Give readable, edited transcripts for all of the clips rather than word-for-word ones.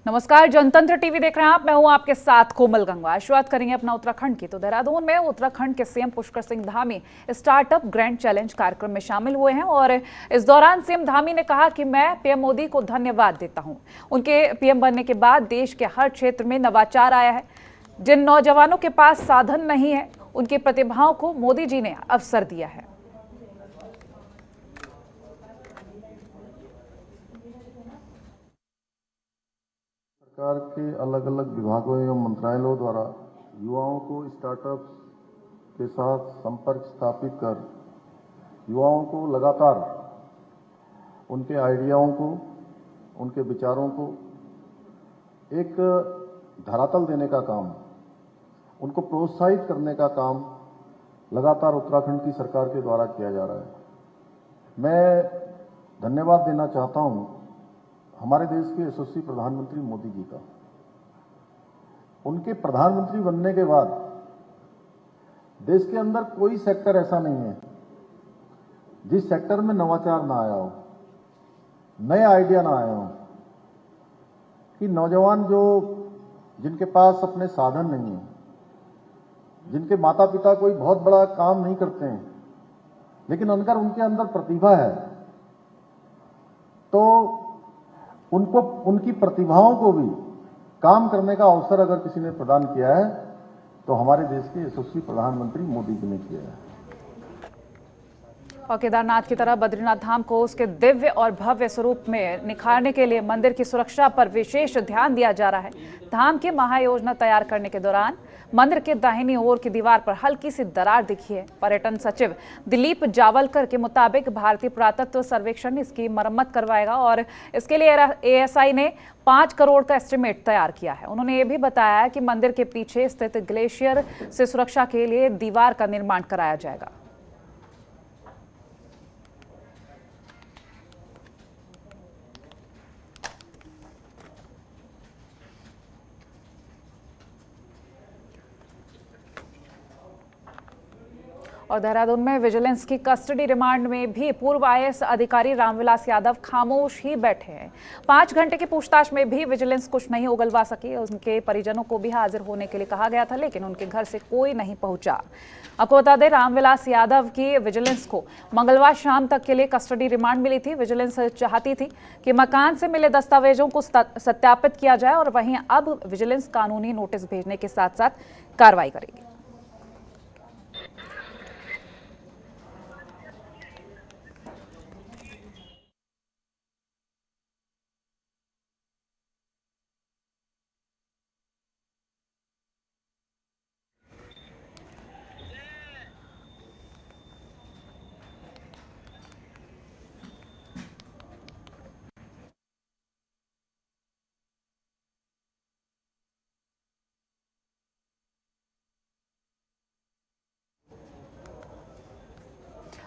नमस्कार, जनतंत्र टीवी देख रहे हैं आप। मैं हूं आपके साथ कोमल गंगवा। शुरुआत करेंगे अपना उत्तराखंड की। तो देहरादून में उत्तराखंड के CM Pushkar Singh Dhami startup grand challenge कार्यक्रम में शामिल हुए हैं और इस दौरान सीएम धामी ने कहा कि मैं पीएम मोदी को धन्यवाद देता हूं। उनके पीएम बनने के बाद देश के हर क्षेत्र में नवाचार आया है। जिन नौजवानों के पास साधन नहीं है, उनकी प्रतिभाओं को मोदी जी ने अवसर दिया है। सरकार के अलग अलग विभागों एवं मंत्रालयों द्वारा युवाओं को स्टार्टअप के साथ संपर्क स्थापित कर युवाओं को लगातार उनके आइडियाओं को, उनके विचारों को एक धरातल देने का काम, उनको प्रोत्साहित करने का काम लगातार उत्तराखंड की सरकार के द्वारा किया जा रहा है। मैं धन्यवाद देना चाहता हूं हमारे देश के यशस्वी प्रधानमंत्री मोदी जी का। उनके प्रधानमंत्री बनने के बाद देश के अंदर कोई सेक्टर ऐसा नहीं है जिस सेक्टर में नवाचार ना आया हो, नए आइडिया ना आए हो, कि नौजवान जिनके पास अपने साधन नहीं है, जिनके माता पिता कोई बहुत बड़ा काम नहीं करते हैं, लेकिन अगर उनके अंदर प्रतिभा है तो उनको, उनकी प्रतिभाओं को भी काम करने का अवसर अगर किसी ने प्रदान किया है तो हमारे देश के यशस्वी प्रधानमंत्री मोदी जी ने किया है। और केदारनाथ की तरह बद्रीनाथ धाम को उसके दिव्य और भव्य स्वरूप में निखारने के लिए मंदिर की सुरक्षा पर विशेष ध्यान दिया जा रहा है। धाम की महायोजना तैयार करने के दौरान मंदिर के दाहिनी ओर की दीवार पर हल्की सी दरार दिखी है। पर्यटन सचिव दिलीप जावलकर के मुताबिक भारतीय पुरातत्व सर्वेक्षण इसकी मरम्मत करवाएगा और इसके लिए एएसआई ने 5 करोड़ का एस्टिमेट तैयार किया है। उन्होंने ये भी बताया कि मंदिर के पीछे स्थित ग्लेशियर से सुरक्षा के लिए दीवार का निर्माण कराया जाएगा। और देहरादून में विजिलेंस की कस्टडी रिमांड में भी पूर्व आईएएस अधिकारी रामविलास यादव खामोश ही बैठे हैं। 5 घंटे की पूछताछ में भी विजिलेंस कुछ नहीं उगलवा सकी। उनके परिजनों को भी हाजिर होने के लिए कहा गया था, लेकिन उनके घर से कोई नहीं पहुंचा। आपको बता दें, रामविलास यादव की विजिलेंस को मंगलवार शाम तक के लिए कस्टडी रिमांड मिली थी। विजिलेंस चाहती थी कि मकान से मिले दस्तावेजों को सत्यापित किया जाए और वहीं अब विजिलेंस कानूनी नोटिस भेजने के साथ साथ कार्रवाई करेगी।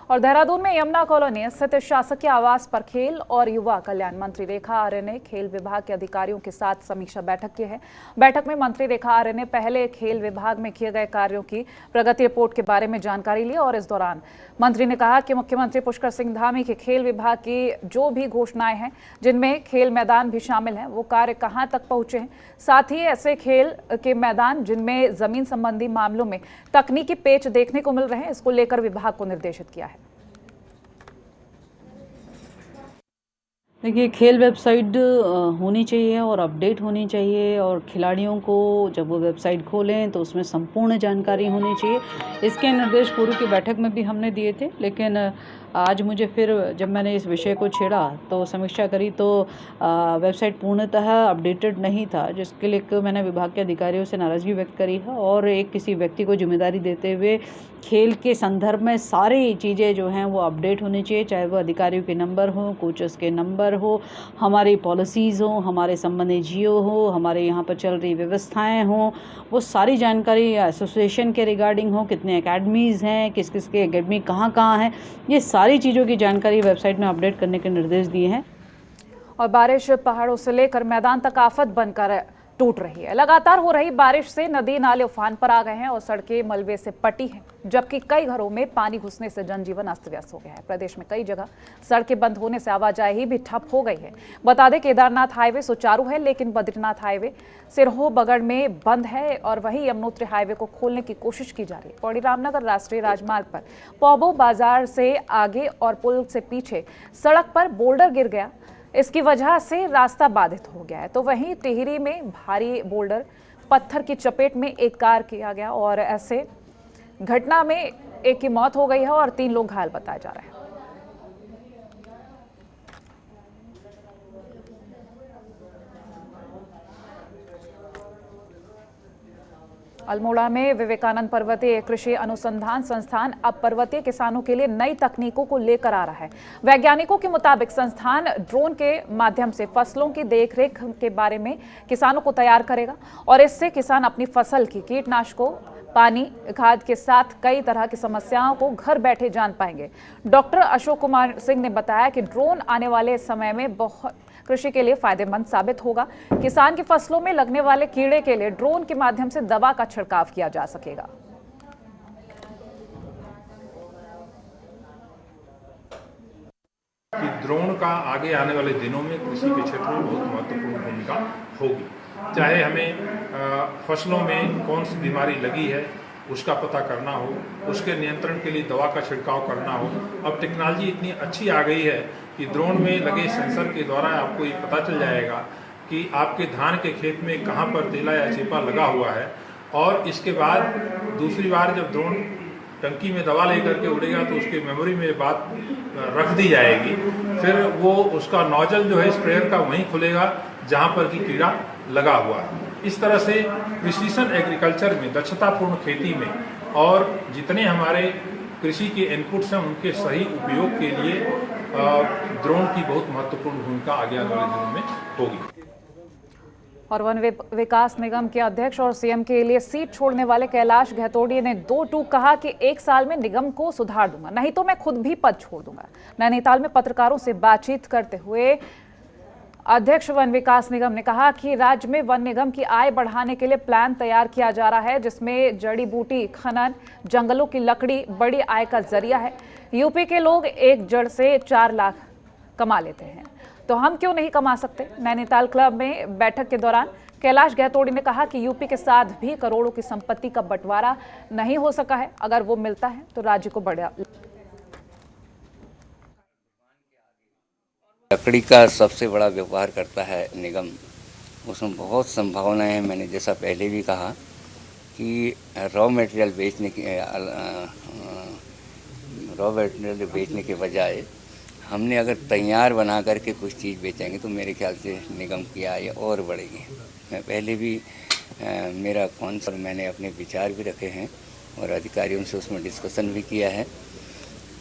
और देहरादून में यमुना कॉलोनी स्थित शासकीय आवास पर खेल और युवा कल्याण मंत्री रेखा आर्य ने खेल विभाग के अधिकारियों के साथ समीक्षा बैठक की है। बैठक में मंत्री रेखा आर्य ने पहले खेल विभाग में किए गए कार्यों की प्रगति रिपोर्ट के बारे में जानकारी ली और इस दौरान मंत्री ने कहा कि मुख्यमंत्री पुष्कर सिंह धामी के खेल विभाग की जो भी घोषणाएं हैं, जिनमें खेल मैदान भी शामिल हैं, वो कार्य कहां तक पहुंचे हैं। साथ ही ऐसे खेल के मैदान जिनमें जमीन संबंधी मामलों में तकनीकी पेच देखने को मिल रहे हैं, इसको लेकर विभाग को निर्देशित किया है। देखिए, खेल वेबसाइट होनी चाहिए और अपडेट होनी चाहिए और खिलाड़ियों को जब वो वेबसाइट खोलें तो उसमें संपूर्ण जानकारी होनी चाहिए। इसके निर्देश पूर्व की बैठक में भी हमने दिए थे, लेकिन आज मुझे फिर जब मैंने इस विषय को छेड़ा तो समीक्षा करी तो वेबसाइट पूर्णतः अपडेटेड नहीं था, जिसके लिए मैंने विभाग के अधिकारियों से नाराज़गी व्यक्त करी है और एक किसी व्यक्ति को जिम्मेदारी देते हुए खेल के संदर्भ में सारी चीज़ें जो हैं वो अपडेट होनी चाहिए, चाहे वो अधिकारियों के नंबर हो, कोचेस के नंबर हो, हमारी पॉलिसीज़ हो, हमारे संबंधित जियो हो, हमारे यहाँ पर चल रही व्यवस्थाएं हों, वो सारी जानकारी एसोसिएशन के रिगार्डिंग हो, कितने एकेडमीज़ हैं, किस किस के एकेडमी कहाँ कहाँ हैं, ये सारी चीज़ों की जानकारी वेबसाइट में अपडेट करने के निर्देश दिए हैं। और बारिश पहाड़ों से लेकर मैदान तक आफत बनकर टूट रही है। लगातार हो रही बारिश से नदी नाले उफान पर आ गए हैं और सड़कें मलबे से पटी हैं, जबकि कई घरों में पानी घुसने से जनजीवन अस्त व्यस्त हो गया है। प्रदेश में कई जगह सड़कें बंद होने से आवाजाही भी ठप हो गई है। बता दें केदारनाथ हाईवे सुचारू है, लेकिन बद्रीनाथ हाईवे सिरहो बगड़ में बंद है और वहीं यमुनोत्री हाईवे को खोलने की कोशिश की जा रही है। पौड़ी रामनगर राष्ट्रीय राजमार्ग पर पौबो बाजार से आगे और पुल से पीछे सड़क पर बोल्डर गिर गया, इसकी वजह से रास्ता बाधित हो गया है। तो वहीं टिहरी में भारी बोल्डर पत्थर की चपेट में एक कार किया गया और ऐसे घटना में एक की मौत हो गई है और 3 लोग घायल बताए जा रहे हैं। अल्मोड़ा में विवेकानंद पर्वतीय कृषि अनुसंधान संस्थान अब पर्वतीय किसानों के लिए नई तकनीकों को लेकर आ रहा है। वैज्ञानिकों के मुताबिक संस्थान ड्रोन के माध्यम से फसलों की देखरेख के बारे में किसानों को तैयार करेगा और इससे किसान अपनी फसल की कीटनाशकों, पानी, खाद के साथ कई तरह की समस्याओं को घर बैठे जान पाएंगे। डॉक्टर अशोक कुमार सिंह ने बताया कि ड्रोन आने वाले समय में बहुत कृषि के लिए फायदेमंद साबित होगा। किसान की फसलों में लगने वाले कीड़े के लिए ड्रोन के माध्यम से दवा का छिड़काव किया जा सकेगा। कि ड्रोन का आगे आने वाले दिनों में कृषि के क्षेत्र में बहुत महत्वपूर्ण भूमिका होगी। चाहे हमें फसलों में कौन सी बीमारी लगी है उसका पता करना हो, उसके नियंत्रण के लिए दवा का छिड़काव करना हो। अब टेक्नोलॉजी इतनी अच्छी आ गई है कि ड्रोन में लगे सेंसर के द्वारा आपको ये पता चल जाएगा कि आपके धान के खेत में कहाँ पर तेला या चेपा लगा हुआ है। और इसके बाद दूसरी बार जब ड्रोन टंकी में दवा लेकर के उड़ेगा तो उसके मेमोरी में बात रख दी जाएगी, फिर वो उसका नोजल जो है स्प्रेयर का वहीं खुलेगा जहाँ पर कि कीड़ा लगा हुआ है। इस तरह से प्रिसीशन एग्रीकल्चर में, दक्षतापूर्ण खेती में और जितने हमारे कृषि के इनपुट्स हैं उनके सही उपयोग के लिए ड्रोन की बहुत महत्वपूर्ण भूमिका आगे आने वाले दिनों में होगी। और वन विकास निगम के अध्यक्ष और सीएम के लिए सीट छोड़ने वाले कैलाश गहतोड़िया ने 2 टूक कहा कि 1 साल में निगम को सुधार दूंगा, नहीं तो मैं खुद भी पद छोड़ दूंगा। नैनीताल में पत्रकारों से बातचीत करते हुए अध्यक्ष वन विकास निगम ने कहा कि राज्य में वन निगम की आय बढ़ाने के लिए प्लान तैयार किया जा रहा है, जिसमें जड़ी बूटी खनन, जंगलों की लकड़ी बड़ी आय का जरिया है। यूपी के लोग एक जड़ से 4 लाख कमा लेते हैं, तो हम क्यों नहीं कमा सकते। नैनीताल क्लब में बैठक के दौरान कैलाश गहतोड़ी ने कहा कि यूपी के साथ भी करोड़ों की संपत्ति का बंटवारा नहीं हो सका है, अगर वो मिलता है तो राज्य को बढ़ा। लकड़ी का सबसे बड़ा व्यवहार करता है निगम, उसमें बहुत संभावनाएं हैं। मैंने जैसा पहले भी कहा कि रॉ मटेरियल बेचने के बजाय हमने अगर तैयार बना करके कुछ चीज़ बेचेंगे तो मेरे ख्याल से निगम की आय और बढ़ेगी। मैं पहले भी मेरा कौंसल मैंने अपने विचार भी रखे हैं और अधिकारियों से उसमें डिस्कशन भी किया है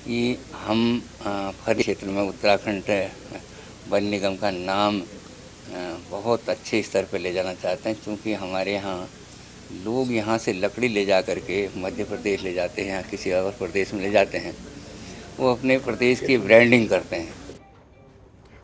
कि हम फल क्षेत्र में उत्तराखंड वन निगम का नाम बहुत अच्छे स्तर पर ले जाना चाहते हैं, क्योंकि हमारे यहाँ लोग यहाँ से लकड़ी ले जा करके मध्य प्रदेश ले जाते हैं या किसी और प्रदेश में ले जाते हैं, वो अपने प्रदेश की ब्रांडिंग करते हैं।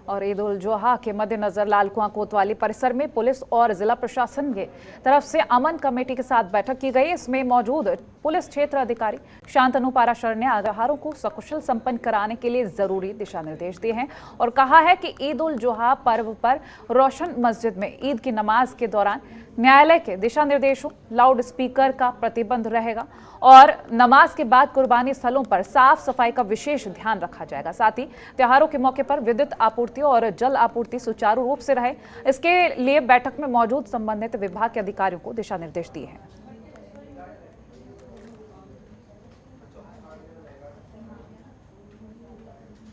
और ईद उल जुहा के मद्देनजर लालकुआं कोतवाली परिसर में पुलिस और जिला प्रशासन के तरफ से अमन कमेटी के साथ बैठक की गई। इसमें मौजूद पुलिस क्षेत्र अधिकारी शांतनु पाराशर ने त्योहारों को सकुशल संपन्न कराने के लिए जरूरी दिशा निर्देश दिए हैं और कहा है कि ईद उल जुहा पर्व पर रोशन मस्जिद में ईद की नमाज के दौरान न्यायालय के दिशा निर्देशों, लाउड स्पीकर का प्रतिबंध रहेगा और नमाज के बाद कुर्बानी स्थलों पर साफ सफाई का विशेष ध्यान रखा जाएगा। साथ ही त्योहारों के मौके पर विद्युत आपूर्ति और जल आपूर्ति सुचारू रूप से रहे, इसके लिए बैठक में मौजूद संबंधित विभाग के अधिकारियों को दिशा निर्देश दिए हैं।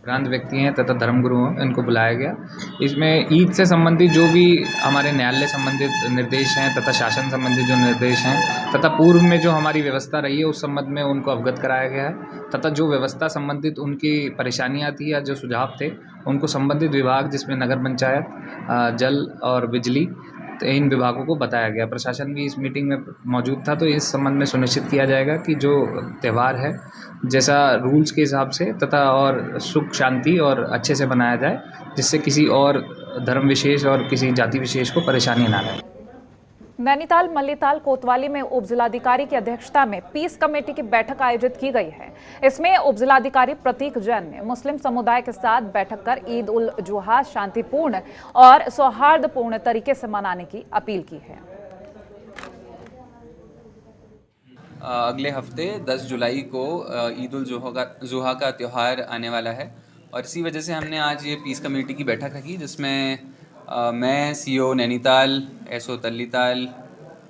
प्रांत व्यक्ति हैं तथा धर्मगुरु हैं, इनको बुलाया गया। इसमें ईद से संबंधित जो भी हमारे न्यायालय संबंधित निर्देश हैं तथा शासन संबंधित जो निर्देश हैं तथा पूर्व में जो हमारी व्यवस्था रही है उस संबंध में उनको अवगत कराया गया है तथा जो व्यवस्था संबंधित उनकी परेशानियां थी या जो सुझाव थे उनको संबंधित विभाग, जिसमें नगर पंचायत, जल और बिजली, तो इन विभागों को बताया गया। प्रशासन भी इस मीटिंग में मौजूद था, तो इस संबंध में सुनिश्चित किया जाएगा कि जो त्यौहार है जैसा रूल्स के हिसाब से तथा और सुख शांति और अच्छे से बनाया जाए, जिससे किसी और धर्म विशेष और किसी जाति विशेष को परेशानी ना आए। नैनीताल, मल्लीताल, कोतवाली में उप जिलाधिकारी की अध्यक्षता में पीस कमेटी की बैठक आयोजित की गई है। इसमें उप जिलाधिकारी प्रतीक जैन ने मुस्लिम समुदाय के साथ बैठक कर ईद उल जुहा शांतिपूर्ण और सौहार्दपूर्ण तरीके से मनाने की अपील की है। अगले हफ्ते 10 जुलाई को ईद उल जुहा का त्यौहार आने वाला है और इसी वजह से हमने आज ये पीस कमेटी की बैठक रखी, जिसमें मैं CO Nainital, SO Tallital,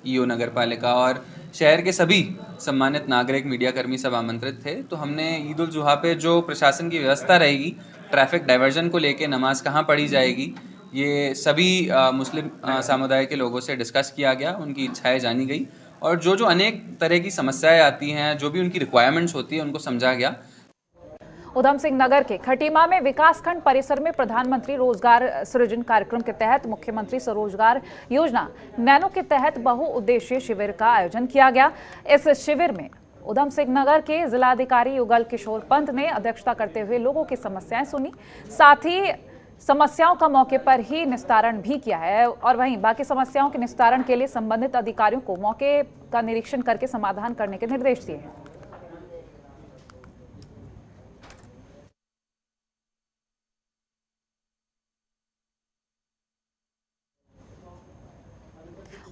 EO Nagar Palika और शहर के सभी सम्मानित नागरिक मीडियाकर्मी सब आमंत्रित थे। तो हमने ईद उल जुहा पे जो प्रशासन की व्यवस्था रहेगी, ट्रैफिक डाइवर्जन को लेके, नमाज कहाँ पढ़ी जाएगी, ये सभी मुस्लिम समुदाय के लोगों से डिस्कस किया गया, उनकी इच्छाएं जानी गई और जो अनेक तरह की समस्याएं आती हैं, जो भी उनकी रिक्वायरमेंट्स होती है, उनको समझा गया। उधम सिंह नगर के खटीमा में विकासखंड परिसर में प्रधानमंत्री रोजगार सृजन कार्यक्रम के तहत मुख्यमंत्री स्वरोजगार योजना नैनो के तहत बहुउद्देशीय शिविर का आयोजन किया गया। इस शिविर में उधम सिंह नगर के जिलाधिकारी युगल किशोर पंत ने अध्यक्षता करते हुए लोगों की समस्याएं सुनी, साथ ही समस्याओं का मौके पर ही निस्तारण भी किया है और वहीं बाकी समस्याओं के निस्तारण के लिए संबंधित अधिकारियों को मौके का निरीक्षण करके समाधान करने के निर्देश दिए हैं।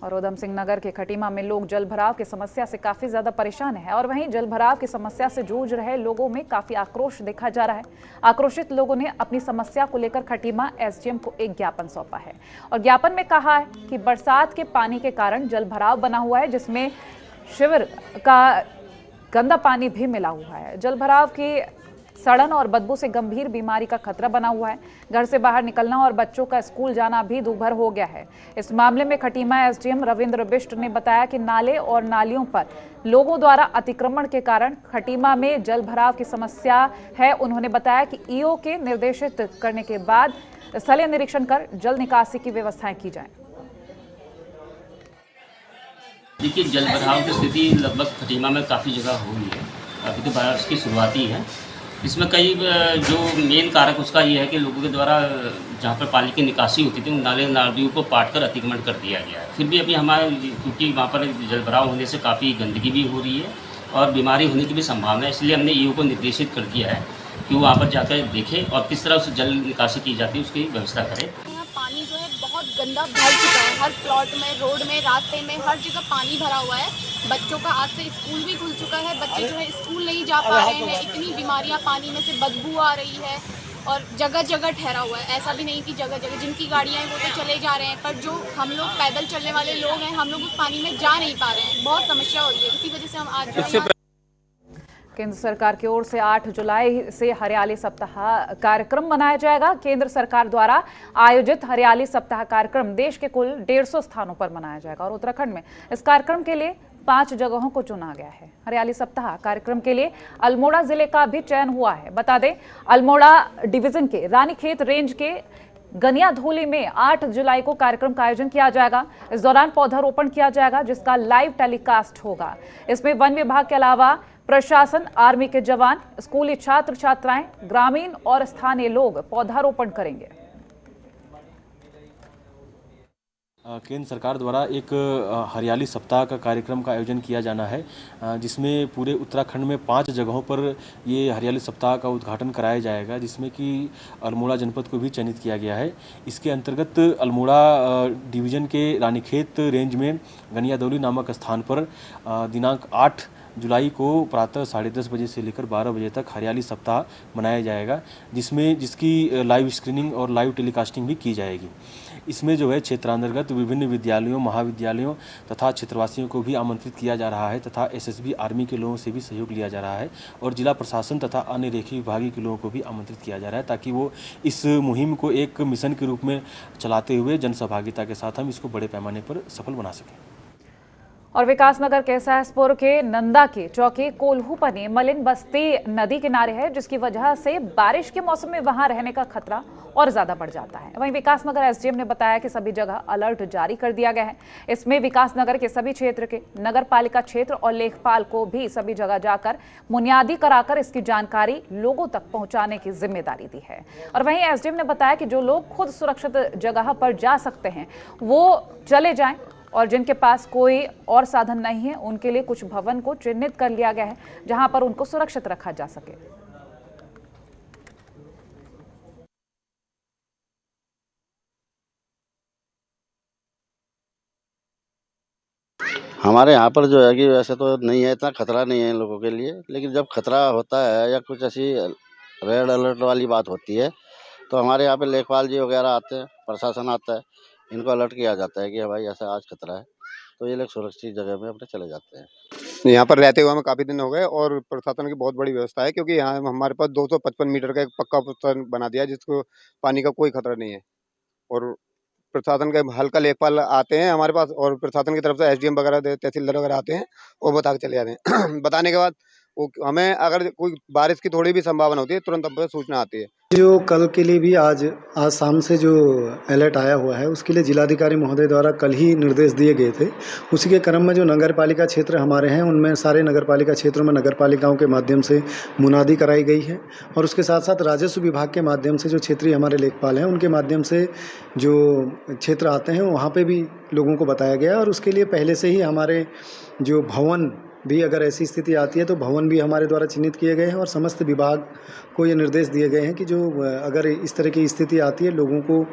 और उधम सिंह नगर के खटीमा में लोग जल भराव की समस्या से काफी ज्यादा परेशान है और वहीं जल भराव की समस्या से जूझ रहे लोगों में काफी आक्रोश देखा जा रहा है। आक्रोशित लोगों ने अपनी समस्या को लेकर खटीमा एसडीएम को एक ज्ञापन सौंपा है और ज्ञापन में कहा है कि बरसात के पानी के कारण जल भराव बना हुआ है, जिसमें शिविर का गंदा पानी भी मिला हुआ है। जल भराव की सड़न और बदबू से गंभीर बीमारी का खतरा बना हुआ है। घर से बाहर निकलना और बच्चों का स्कूल जाना भी दूभर हो गया है। इस मामले में खटीमा एसडीएम रविंद्र बिष्ट ने बताया कि नाले और नालियों पर लोगों द्वारा अतिक्रमण के कारण खटीमा में जल भराव की समस्या है। उन्होंने बताया कि ईओ के निर्देशित करने के बाद स्थलीय निरीक्षण कर जल निकासी की व्यवस्थाएं की जाएं। देखिए, जल भराव की स्थिति लगभग खटीमा में काफ़ी जगह हुई है। अभी तो बारिश की शुरुआती है। इसमें कई जो मेन कारक उसका ये है कि लोगों के द्वारा जहाँ पर पानी की निकासी होती थी उन नाले नालियों को पाट कर अतिक्रमण कर दिया गया है। फिर भी अभी हमारे क्योंकि वहाँ पर जल भराव होने से काफ़ी गंदगी भी हो रही है और बीमारी होने की भी संभावना है, इसलिए हमने ईओ को निर्देशित कर दिया है कि वो वहाँ पर जाकर देखें और किस तरह से जल निकासी की जाती है उसकी व्यवस्था करें। पानी जो है बहुत गंदा भर चुका है, हर प्लॉट में, रोड में, रास्ते में, हर जगह पानी भरा हुआ है। बच्चों का आज से स्कूल भी खुल चुका है, बच्चे जो है स्कूल नहीं जा पा रहे हैं। इतनी बीमारियां, पानी में से बदबू आ रही है और जगह जगह ठहरा हुआ है। ऐसा भी नहीं कि जगह जगह जिनकी गाड़ियां हैं वो तो चले जा रहे हैं, पर जो हम लोग पैदल चलने वाले लोग हैं, हम लोग उस पानी में जा नहीं पा रहे हैं। बहुत समस्या हो रही है, इसी वजह से हम आज केंद्र सरकार की ओर से 8 जुलाई से हरियाली सप्ताह कार्यक्रम मनाया जाएगा। केंद्र सरकार द्वारा आयोजित हरियाली सप्ताह कार्यक्रम देश के कुल 150 स्थानों पर मनाया जाएगा और उत्तराखंड में इस कार्यक्रम के लिए 5 जगहों को चुना गया है। हरियाली सप्ताह कार्यक्रम के लिए अल्मोड़ा जिले का भी चयन हुआ है। बता दें, अल्मोड़ा डिवीजन के रानीखेत रेंज के गनियाधोली में 8 जुलाई को कार्यक्रम का आयोजन किया जाएगा। इस दौरान पौधारोपण किया जाएगा, जिसका लाइव टेलीकास्ट होगा। इसमें वन विभाग के अलावा प्रशासन, आर्मी के जवान, स्कूली छात्र छात्राएं, ग्रामीण और स्थानीय लोग पौधारोपण करेंगे। केंद्र सरकार द्वारा एक हरियाली सप्ताह का कार्यक्रम का आयोजन किया जाना है, जिसमें पूरे उत्तराखंड में 5 जगहों पर ये हरियाली सप्ताह का उद्घाटन कराया जाएगा, जिसमें कि अल्मोड़ा जनपद को भी चयनित किया गया है। इसके अंतर्गत अल्मोड़ा डिवीज़न के रानीखेत रेंज में गनियाधोली नामक स्थान पर दिनांक 8 जुलाई को प्रातः 10:30 बजे से लेकर 12 बजे तक हरियाली सप्ताह मनाया जाएगा, जिसकी लाइव स्क्रीनिंग और लाइव टेलीकास्टिंग भी की जाएगी। इसमें जो है क्षेत्रांतर्गत विभिन्न विद्यालयों, महाविद्यालयों तथा क्षेत्रवासियों को भी आमंत्रित किया जा रहा है तथा एसएसबी आर्मी के लोगों से भी सहयोग लिया जा रहा है और जिला प्रशासन तथा अन्य रेखी विभागीय के लोगों को भी आमंत्रित किया जा रहा है, ताकि वो इस मुहिम को एक मिशन के रूप में चलाते हुए जनसहभागिता के साथ हम इसको बड़े पैमाने पर सफल बना सकें। और विकासनगर के सहसपुर के नंदा की चौकी कोल्हू पनी मलिन बस्ती नदी किनारे है, जिसकी वजह से बारिश के मौसम में वहां रहने का खतरा और ज्यादा बढ़ जाता है। वहीं विकासनगर एसडीएम ने बताया कि सभी जगह अलर्ट जारी कर दिया गया है। इसमें विकासनगर के सभी क्षेत्र के नगर पालिका क्षेत्र और लेखपाल को भी सभी जगह जाकर बुनियादी कराकर इसकी जानकारी लोगों तक पहुंचाने की जिम्मेदारी दी है। और वहीं एसडीएम ने बताया कि जो लोग खुद सुरक्षित जगह पर जा सकते हैं वो चले जाएं और जिनके पास कोई और साधन नहीं है उनके लिए कुछ भवन को चिन्हित कर लिया गया है जहां पर उनको सुरक्षित रखा जा सके। हमारे यहाँ पर जो है कि वैसे तो नहीं है, इतना खतरा नहीं है इन लोगों के लिए, लेकिन जब खतरा होता है या कुछ ऐसी रेड अलर्ट वाली बात होती है तो हमारे यहाँ पे लेखपाल जी वगैरह आते हैं, प्रशासन आता है, इनको अलर्ट किया जाता है कि भाई ऐसा आज खतरा है, तो ये लोग सुरक्षित जगह में अपने चले जाते हैं। यहाँ पर रहते हुए हमें काफ़ी दिन हो गए और प्रशासन की बहुत बड़ी व्यवस्था है, क्योंकि यहाँ हमारे पास 255 मीटर का एक पक्का पुल बना दिया है जिसको पानी का कोई खतरा नहीं है। और प्रशासन के हल्का लेखपाल आते हैं हमारे पास, और प्रशासन की तरफ से एसडीएम वगैरह तहसीलदार वगैरह आते हैं और बता के चले जाते हैं। बताने के बाद वो हमें अगर कोई बारिश की थोड़ी भी संभावना होती है तुरंत हम पर सूचना आती है। जो कल के लिए भी आज शाम से जो अलर्ट आया हुआ है उसके लिए जिलाधिकारी महोदय द्वारा कल ही निर्देश दिए गए थे। उसी के क्रम में जो नगर पालिका क्षेत्र हमारे हैं उनमें सारे नगर पालिका क्षेत्रों में नगर पालिकाओं के माध्यम से मुनादी कराई गई है, और उसके साथ साथ राजस्व विभाग के माध्यम से जो क्षेत्रीय हमारे लेखपाल हैं उनके माध्यम से जो क्षेत्र आते हैं वहाँ पर भी लोगों को बताया गया। और उसके लिए पहले से ही हमारे जो भवन भी, अगर ऐसी स्थिति आती है तो भवन भी हमारे द्वारा चिन्हित किए गए हैं, और समस्त विभाग को ये निर्देश दिए गए हैं कि जो अगर इस तरह की स्थिति आती है, लोगों को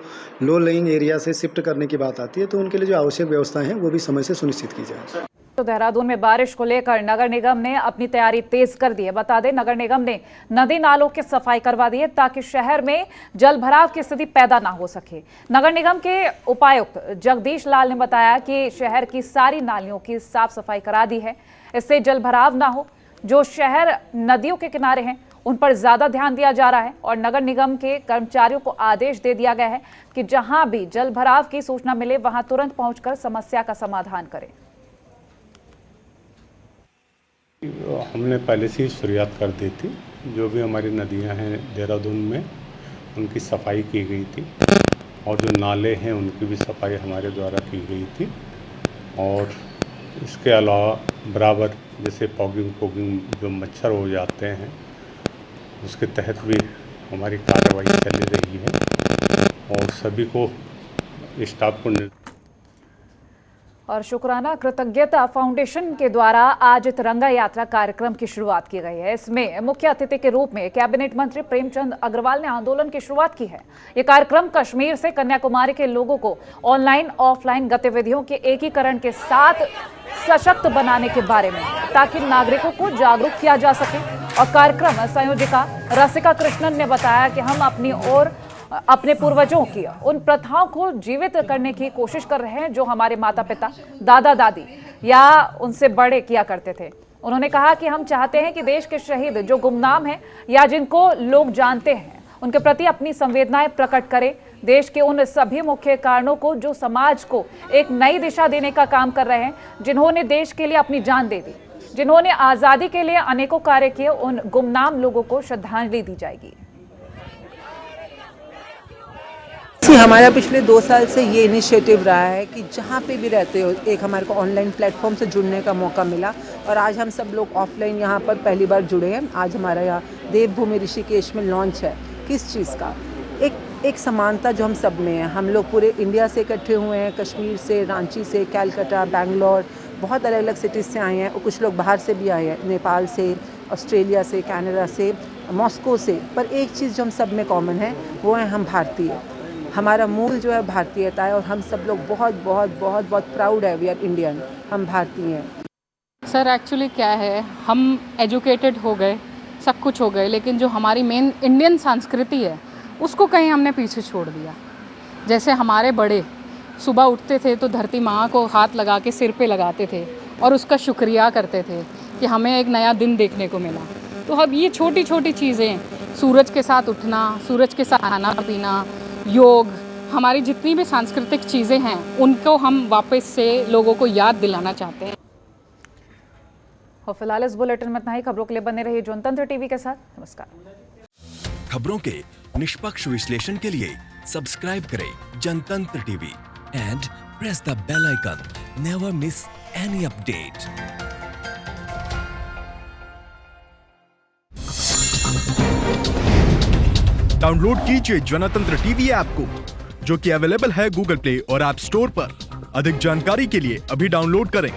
लो लेइंग एरिया से शिफ्ट करने की बात आती है, तो उनके लिए जो आवश्यक व्यवस्थाएं हैं वो भी समय से सुनिश्चित की जाए। तो देहरादून में बारिश को लेकर नगर निगम ने अपनी तैयारी तेज कर दी है। बता दें, नगर निगम ने नदी नालों की सफाई करवा दी है ताकि शहर में जल भराव की स्थिति पैदा ना हो सके। नगर निगम के उपायुक्त जगदीश लाल ने बताया कि शहर की सारी नालियों की साफ सफाई करा दी है, इससे जल भराव ना हो। जो शहर नदियों के किनारे हैं उन पर ज्यादा ध्यान दिया जा रहा है, और नगर निगम के कर्मचारियों को आदेश दे दिया गया है कि जहां भी जल भराव की सूचना मिले वहां तुरंत पहुंचकर समस्या का समाधान करें। हमने पहले से ही शुरुआत कर दी थी, जो भी हमारी नदियां हैं देहरादून में उनकी सफाई की गई थी, और जो नाले हैं उनकी भी सफाई हमारे द्वारा की गई थी। और इसके अलावा बराबर जैसे फॉगिंग जो मच्छर हो जाते हैं उसके तहत भी हमारी कार्रवाई चल रही है, और सभी को स्टाफ को और शुक्राना कृतज्ञता फाउंडेशन के द्वारा आज तिरंगा यात्रा कार्यक्रम की शुरुआत की गई है। इसमें मुख्य अतिथि के रूप में कैबिनेट मंत्री प्रेमचंद अग्रवाल ने आंदोलन की शुरुआत की है। ये कार्यक्रम कश्मीर से कन्याकुमारी के लोगों को ऑनलाइन ऑफलाइन गतिविधियों के एकीकरण के साथ सशक्त बनाने के बारे में, ताकि नागरिकों को जागरूक किया जा सके। और कार्यक्रम संयोजिका रसिका कृष्णन ने बताया कि हम अपने पूर्वजों की उन प्रथाओं को जीवित करने की कोशिश कर रहे हैं जो हमारे माता पिता, दादा दादी या उनसे बड़े किया करते थे। उन्होंने कहा कि हम चाहते हैं कि देश के शहीद जो गुमनाम हैं या जिनको लोग जानते हैं उनके प्रति अपनी संवेदनाएं प्रकट करें। देश के उन सभी मुख्य कारणों को जो समाज को एक नई दिशा देने का काम कर रहे हैं, जिन्होंने देश के लिए अपनी जान दे दी, जिन्होंने आज़ादी के लिए अनेकों कार्य किए, उन गुमनाम लोगों को श्रद्धांजलि दी जाएगी। हमारा पिछले 2 साल से ये इनिशिएटिव रहा है कि जहाँ पे भी रहते हो, एक हमारे को ऑनलाइन प्लेटफॉर्म से जुड़ने का मौका मिला, और आज हम सब लोग ऑफलाइन यहाँ पर पहली बार जुड़े हैं। आज हमारा यहाँ देवभूमि ऋषिकेश में लॉन्च है। किस चीज़ का? एक समानता जो हम सब में है। हम लोग पूरे इंडिया से इकट्ठे हुए हैं, कश्मीर से, रांची से, कैलकाटा, बैंगलोर, बहुत अलग अलग सिटीज़ से आए हैं, और कुछ लोग बाहर से भी आए हैं, नेपाल से, ऑस्ट्रेलिया से, कनाडा से, मॉस्को से। पर एक चीज़ जो हम सब में कॉमन है वो है हम भारतीय। हमारा मूल जो है भारतीयता है, और हम सब लोग बहुत बहुत बहुत बहुत प्राउड है, वी आर इंडियन, हम भारतीय हैं। सर एक्चुअली क्या है, हम एजुकेटेड हो गए, सब कुछ हो गए, लेकिन जो हमारी मेन इंडियन संस्कृति है उसको कहीं हमने पीछे छोड़ दिया। जैसे हमारे बड़े सुबह उठते थे तो धरती माँ को हाथ लगा के सिर पे लगाते थे और उसका शुक्रिया करते थे कि हमें एक नया दिन देखने को मिला। तो अब ये छोटी छोटी चीज़ें, सूरज के साथ उठना, सूरज के साथ खाना पीना, योग, हमारी जितनी भी सांस्कृतिक चीज़ें हैं उनको हम वापस से लोगों को याद दिलाना चाहते हैं। और फिलहाल इस बुलेटिन में इतना ही। खबरों के लिए बने रहिए जनतंत्र टीवी के साथ। नमस्कार। खबरों के निष्पक्ष विश्लेषण के लिए सब्सक्राइब करें Jantantra TV and press the bell icon. Never miss any update. Download कीजिए जनतंत्र टीवी ऐप को, जो कि अवेलेबल है गूगल प्ले और ऐप स्टोर पर। अधिक जानकारी के लिए अभी डाउनलोड करें